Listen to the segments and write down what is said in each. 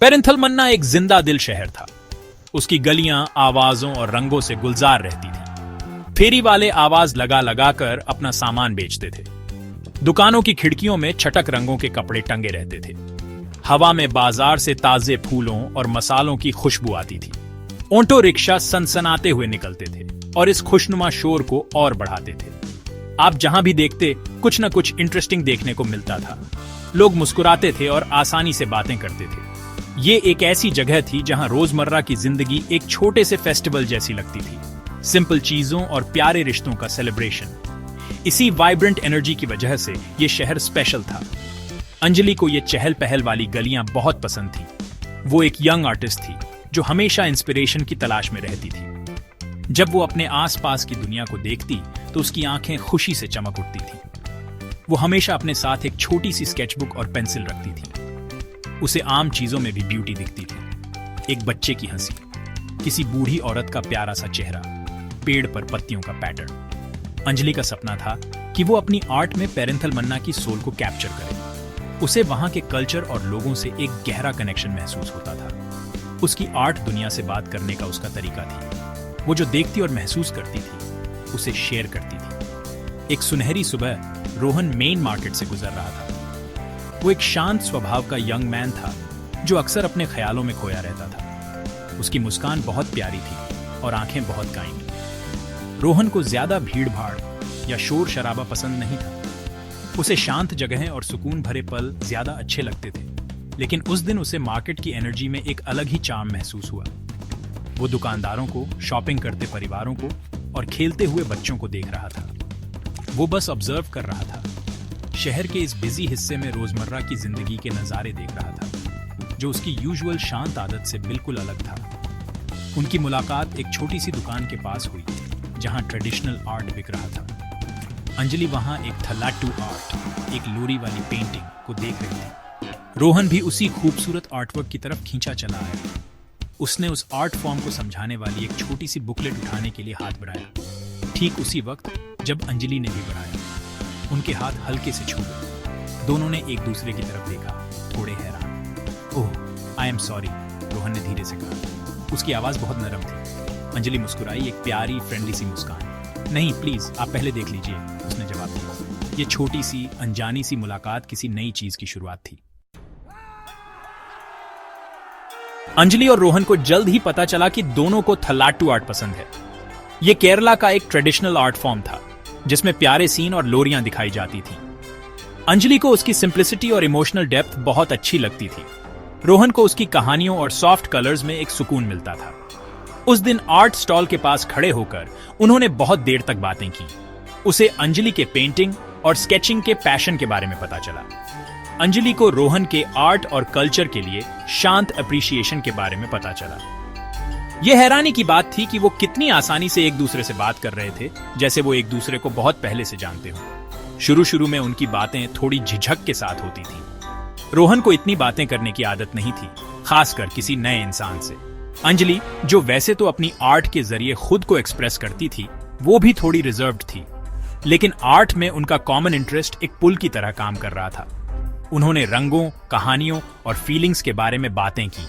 पेरिंथलमन्ना एक जिंदा दिल शहर था। उसकी गलियां आवाजों और रंगों से गुलजार रहती थी। फेरी वाले आवाज लगा लगा कर अपना सामान बेचते थे। दुकानों की खिड़कियों में चटक रंगों के कपड़े टंगे रहते थे। हवा में बाजार से ताजे फूलों और मसालों की खुशबू आती थी। ऑटो रिक्शा सनसनाते हुए निकलते थे और इस खुशनुमा शोर को और बढ़ाते थे। आप जहां भी देखते कुछ न कुछ इंटरेस्टिंग देखने को मिलता था। लोग मुस्कुराते थे और आसानी से बातें करते थे। ये एक ऐसी जगह थी जहां रोजमर्रा की जिंदगी एक छोटे से फेस्टिवल जैसी लगती थी। सिंपल चीजों और प्यारे रिश्तों का सेलिब्रेशन। इसी वाइब्रेंट एनर्जी की वजह से ये शहर स्पेशल था। अंजलि को ये चहल पहल वाली गलियां बहुत पसंद थी। वो एक यंग आर्टिस्ट थी जो हमेशा इंस्पिरेशन की तलाश में रहती थी। जब वो अपने आसपास की दुनिया को देखती तो उसकी आंखें खुशी से चमक उठती थी। वो हमेशा अपने साथ एक छोटी सी स्केचबुक और पेंसिल रखती थी। उसे आम चीजों में भी ब्यूटी दिखती थी। एक बच्चे की हंसी, किसी बूढ़ी औरत का प्यारा सा चेहरा, पेड़ पर पत्तियों का पैटर्न। अंजलि का सपना था कि वो अपनी आर्ट में पेरिंथलमन्ना की सोल को कैप्चर करे। उसे वहां के कल्चर और लोगों से एक गहरा कनेक्शन महसूस होता था। उसकी आर्ट दुनिया से बात करने का उसका तरीका थी। वो जो देखती और महसूस करती थी उसे शेयर करती थी। एक सुनहरी सुबह रोहन मेन मार्केट से गुजर रहा था। वो एक शांत स्वभाव का यंग मैन था जो अक्सर अपने ख्यालों में खोया रहता था। उसकी मुस्कान बहुत प्यारी थी और आंखें बहुत काइंड। रोहन को ज्यादा भीड़ भाड़ या शोर शराबा पसंद नहीं था। उसे शांत जगहें और सुकून भरे पल ज्यादा अच्छे लगते थे। लेकिन उस दिन उसे मार्केट की एनर्जी में एक अलग ही चार्म महसूस हुआ। वो दुकानदारों को, शॉपिंग करते परिवारों को और खेलते हुए बच्चों को देख रहा था। वो बस ऑब्जर्व कर रहा था। शहर के इस बिजी हिस्से में रोजमर्रा की जिंदगी के नजारे देख रहा था जो उसकी यूजुअल शांत आदत से बिल्कुल अलग था। उनकी मुलाकात एक छोटी सी दुकान के पास हुई जहां ट्रेडिशनल आर्ट बिक रहा था। अंजलि वहां एक थलाट्टू आर्ट, एक लोरी वाली पेंटिंग को देख रही थी। रोहन भी उसी खूबसूरत आर्टवर्क की तरफ खींचा चला आया। उसने उस आर्ट फॉर्म को समझाने वाली एक छोटी सी बुकलेट उठाने के लिए हाथ बढ़ाया। ठीक उसी वक्त जब अंजलि ने भी बढ़ाया, उनके हाथ हल्के से छू गए। दोनों ने एक दूसरे की तरफ देखा, थोड़े हैरान। ओह, आई एम सॉरी, रोहन ने धीरे से कहा। उसकी आवाज बहुत नरम थी। अंजलि मुस्कुराई, एक प्यारी फ्रेंडली सी मुस्कान। नहीं प्लीज, आप पहले देख लीजिए, उसने जवाब दिया। ये छोटी सी अनजानी सी मुलाकात किसी नई चीज की शुरुआत थी। अंजलि और रोहन को जल्द ही पता चला कि दोनों को थलाट्टू आर्ट पसंद है। यह केरला का एक ट्रेडिशनल आर्ट फॉर्म था जिसमें प्यारे सीन और लोरियां दिखाई जाती थी। अंजलि को उसकी सिंप्लिसिटी और इमोशनल डेप्थ बहुत अच्छी लगती थी। रोहन को उसकी कहानियों और सॉफ्ट कलर्स में एक सुकून मिलता था। उस दिन आर्ट स्टॉल के पास खड़े होकर उन्होंने बहुत देर तक बातें की। उसे अंजलि के पेंटिंग और स्केचिंग के पैशन के बारे में पता चला। अंजलि को रोहन के आर्ट और कल्चर के लिए शांत अप्रिसिएशन के बारे में पता चला। यह हैरानी की बात थी कि वो कितनी आसानी से एक दूसरे से बात कर रहे थे, जैसे वो एक दूसरे को बहुत पहले से जानते हो। शुरू में उनकी बातें थोड़ी झिझक के साथ होती थी। रोहन को इतनी बातें करने की आदत नहीं थी, खासकर किसी नए इंसान से। अंजलि, जो वैसे तो अपनी आर्ट के जरिए खुद को एक्सप्रेस करती थी, वो भी थोड़ी रिजर्व्ड थी। लेकिन आर्ट में उनका कॉमन इंटरेस्ट एक पुल की तरह काम कर रहा था। उन्होंने रंगों, कहानियों और फीलिंग्स के बारे में बातें की।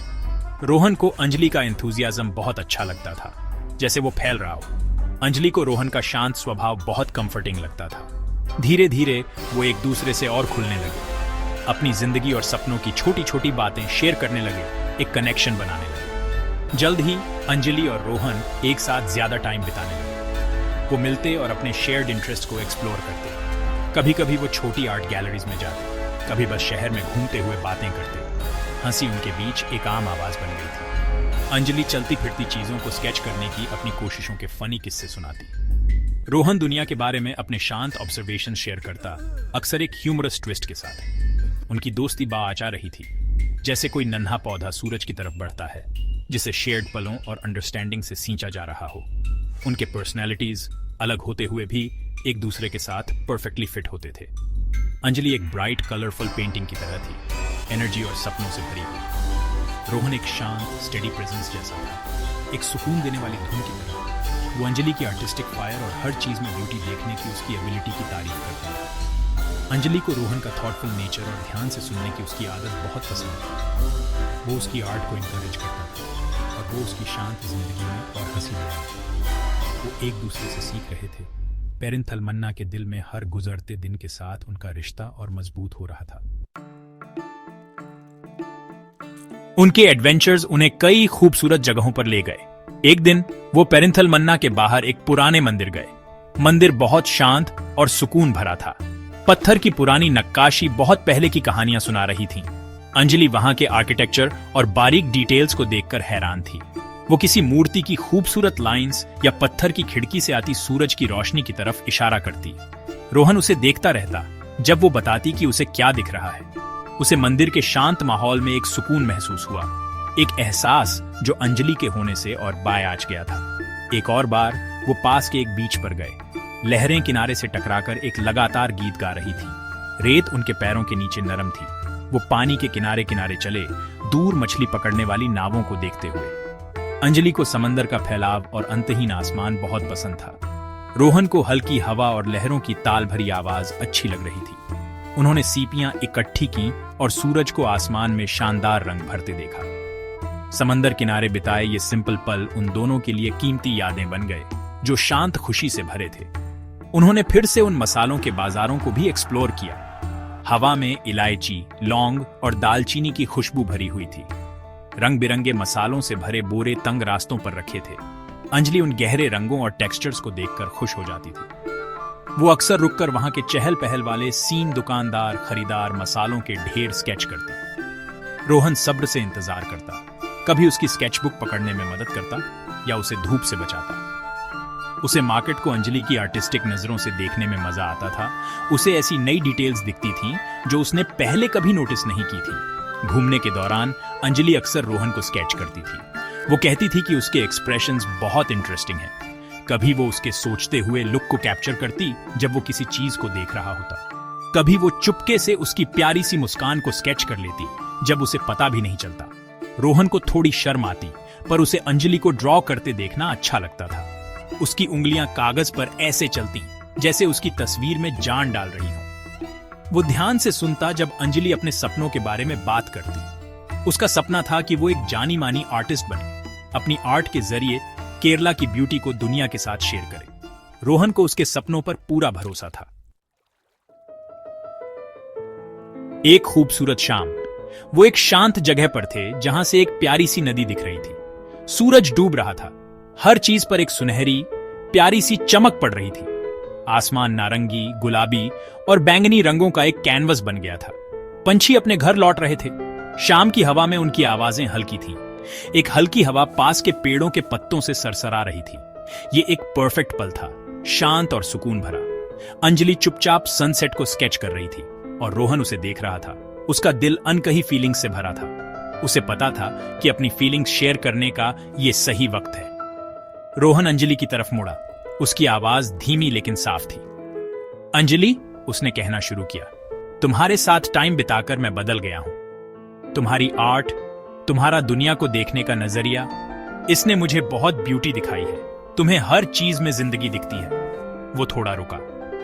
रोहन को अंजलि का एंथुजियाज्म बहुत अच्छा लगता था, जैसे वो फैल रहा हो। अंजलि को रोहन का शांत स्वभाव बहुत कंफर्टिंग लगता था। धीरे धीरे वो एक दूसरे से और खुलने लगे। अपनी जिंदगी और सपनों की छोटी छोटी बातें शेयर करने लगे, एक कनेक्शन बनाने लगे। जल्द ही अंजलि और रोहन एक साथ ज्यादा टाइम बिताने लगे। वो मिलते और अपने शेयर्ड इंटरेस्ट को एक्सप्लोर करते। कभी कभी वो छोटी आर्ट गैलरीज में जाते, कभी बस शहर में घूमते हुए बातें करते। हंसी उनके बीच एक आम आवाज बन गई थी। अंजलि चलती फिरती चीजों को स्केच करने की अपनी कोशिशों के फनी किस्से सुनाती। रोहन दुनिया के बारे में अपने शांत ऑब्जर्वेशन शेयर करता, अक्सर एक ह्यूमरस ट्विस्ट के साथ। उनकी दोस्ती बाआचा रही थी, जैसे कोई नन्हा पौधा सूरज की तरफ बढ़ता है, जिसे शेयर्ड पलों और अंडरस्टैंडिंग से सींचा जा रहा हो। उनके पर्सनैलिटीज अलग होते हुए भी एक दूसरे के साथ परफेक्टली फिट होते थे। अंजलि एक ब्राइट कलरफुल पेंटिंग की तरह थी, एनर्जी और सपनों से भरी हुई। रोहन एक शांत स्टेडी प्रेजेंस जैसा था, एक सुकून देने वाली धुन की तरह। वो अंजलि की आर्टिस्टिक फायर और हर चीज में ब्यूटी देखने की उसकी एबिलिटी की तारीफ करता था। अंजलि को रोहन का थॉटफुल नेचर और ध्यान से सुनने की उसकी आदत बहुत पसंद थी। वो उसकी आर्ट को इनकरेज करता था और वो उसकी शांत जिंदगी में और हंसी ले आई। वो एक दूसरे से सीख रहे थे। पेरिंथल मन्ना के दिल में हर गुजरते दिन के साथ उनका रिश्ता और मजबूत हो रहा था। उनके एडवेंचर्स उन्हें कई खूबसूरत जगहों पर ले गए। एक दिन वो पेरिंथल मन्ना के बाहर एक पुराने मंदिर गए। मंदिर बहुत शांत और सुकून भरा था। पत्थर की पुरानी नक्काशी बहुत पहले की कहानियां सुना रही थी। अंजलि वहां के आर्किटेक्चर और बारीक डिटेल्स को देखकर हैरान थी। वो किसी मूर्ति की खूबसूरत लाइंस या पत्थर की खिड़की से आती सूरज की रोशनी की तरफ इशारा करती। रोहन उसे देखता रहता जब वो बताती कि उसे क्या दिख रहा है। उसे मंदिर के शांत माहौल में एक सुकून महसूस हुआ, एक एहसास जो अंजलि के होने से और बायाच गया था। एक और बार वो पास के एक बीच पर गए। लहरें किनारे से टकराकर एक लगातार गीत गा रही थी। रेत उनके पैरों के नीचे नरम थी। वो पानी के किनारे किनारे चले, दूर मछली पकड़ने वाली नावों को देखते हुए। अंजलि को समंदर का फैलाव और अंतहीन आसमान बहुत पसंद था। रोहन को हल्की हवा और लहरों की ताल भरी आवाज अच्छी लग रही थी। उन्होंने सीपियां इकट्ठी की और सूरज को आसमान में शानदार रंग भरते देखा। समंदर किनारे बिताए ये सिंपल पल उन दोनों के लिए कीमती यादें बन गए, जो शांत खुशी से भरे थे। उन्होंने फिर से उन मसालों के बाजारों को भी एक्सप्लोर किया। हवा में इलायची, लौंग और दालचीनी की खुशबू भरी हुई थी। रंग बिरंगे मसालों से भरे बोरे तंग रास्तों पर रखे थे। अंजलि उन गहरे रंगों और टेक्सचर्स को देखकर खुश हो जाती थी। वो अक्सर रुककर वहां के चहल पहल वाले सीन दुकानदार, खरीदार मसालों के ढेर स्केच करते। रोहन सब्र से इंतजार करता, कभी उसकी स्केचबुक पकड़ने में मदद करता या उसे धूप से बचाता। उसे मार्केट को अंजलि की आर्टिस्टिक नजरों से देखने में मजा आता था। उसे ऐसी नई डिटेल्स दिखती थीं जो उसने पहले कभी नोटिस नहीं की थी। घूमने के दौरान अंजलि अक्सर रोहन को स्केच करती थी। वो कहती थी कि उसके एक्सप्रेशंस बहुत इंटरेस्टिंग हैं। कभी वो उसके सोचते हुए लुक को कैप्चर करती जब वो किसी चीज को देख रहा होता। कभी वो चुपके से उसकी प्यारी सी मुस्कान को स्केच कर लेती जब उसे पता भी नहीं चलता। रोहन को थोड़ी शर्म आती, पर उसे अंजलि को ड्रॉ करते देखना अच्छा लगता था। उसकी उंगलियां कागज पर ऐसे चलती जैसे उसकी तस्वीर में जान डाल रही हो। वो ध्यान से सुनता जब अंजलि अपने सपनों के बारे में बात करती। उसका सपना था कि वो एक जानी मानी आर्टिस्ट बने, अपनी आर्ट के जरिए केरला की ब्यूटी को दुनिया के साथ शेयर करे। रोहन को उसके सपनों पर पूरा भरोसा था। एक खूबसूरत शाम, वो एक शांत जगह पर थे जहां से एक प्यारी सी नदी दिख रही थी। सूरज डूब रहा था। हर चीज पर एक सुनहरी प्यारी सी चमक पड़ रही थी। आसमान नारंगी, गुलाबी और बैंगनी रंगों का एक कैनवस बन गया था। पंछी अपने घर लौट रहे थे। शाम की हवा में उनकी आवाजें हल्की थीं। एक हल्की हवा पास के पेड़ों के पत्तों से सरसरा रही थी। ये एक परफेक्ट पल था, शांत और सुकून भरा। अंजलि चुपचाप सनसेट को स्केच कर रही थी और रोहन उसे देख रहा था। उसका दिल अनकही फीलिंग्स से भरा था। उसे पता था कि अपनी फीलिंग्स शेयर करने का ये सही वक्त है। रोहन अंजलि की तरफ मुड़ा। उसकी आवाज धीमी लेकिन साफ थी। अंजलि, उसने कहना शुरू किया, तुम्हारे साथ टाइम बिताकर मैं बदल गया हूं। तुम्हारी आर्ट, तुम्हारा दुनिया को देखने का नजरिया, इसने मुझे बहुत ब्यूटी दिखाई है। तुम्हें हर चीज में जिंदगी दिखती है। वो थोड़ा रुका,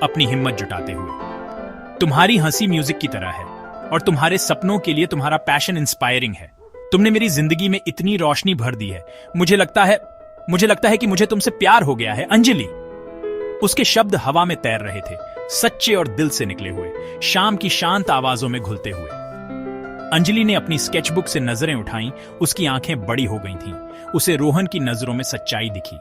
अपनी हिम्मत जुटाते हुए। तुम्हारी हंसी म्यूजिक की तरह है और तुम्हारे सपनों के लिए तुम्हारा पैशन इंस्पायरिंग है। तुमने मेरी जिंदगी में इतनी रोशनी भर दी है। मुझे लगता है कि मुझे तुमसे प्यार हो गया है, अंजलि। उसके शब्द हवा में तैर रहे थे, सच्चे और दिल से निकले हुए, शाम की शांत आवाजों में घुलते हुए। अंजलि ने अपनी स्केचबुक से नजरें उठाईं। उसकी आंखें बड़ी हो गई थीं। उसे रोहन की नजरों में सच्चाई दिखी।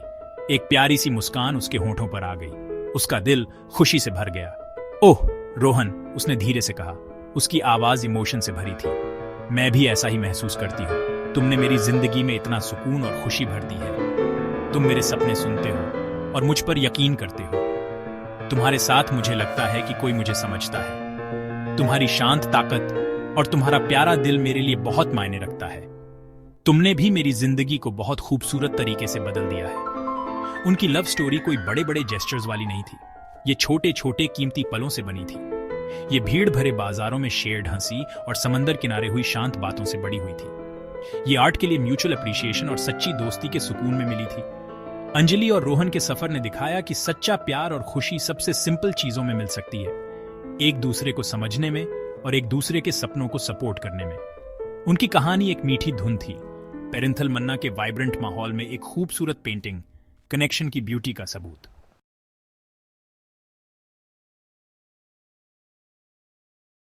एक प्यारी सी मुस्कान उसके होठों पर आ गई। उसका दिल खुशी से भर गया। ओह रोहन, उसने धीरे से कहा। उसकी आवाज इमोशन से भरी थी। मैं भी ऐसा ही महसूस करती हूँ। तुमने मेरी जिंदगी में इतना सुकून और खुशी भर दी है। तुम मेरे सपने सुनते हो और मुझ पर यकीन करते हो। तुम्हारे साथ मुझे लगता है कि कोई मुझे समझता है। तुम्हारी शांत ताकत और तुम्हारा प्यारा दिल मेरे लिए बहुत मायने रखता है। तुमने भी मेरी जिंदगी को बहुत खूबसूरत तरीके से बदल दिया है। उनकी लव स्टोरी कोई बड़े बड़े जेस्चर्स वाली नहीं थी। ये छोटे छोटे कीमती पलों से बनी थी। ये भीड़ भरे बाजारों में शेयर्ड हंसी और समंदर किनारे हुई शांत बातों से बड़ी हुई थी। ये आर्ट के लिए म्यूचुअल अप्रिसिएशन और सच्ची दोस्ती के सुकून में मिली थी। अंजलि और रोहन के सफर ने दिखाया कि सच्चा प्यार और खुशी सबसे सिंपल चीजों में मिल सकती है। एक दूसरे को समझने में और एक दूसरे के सपनों को सपोर्ट करने में। उनकी कहानी एक मीठी धुन थी, पेरिंथल मन्ना के वाइब्रेंट माहौल में एक खूबसूरत पेंटिंग, कनेक्शन की ब्यूटी का सबूत।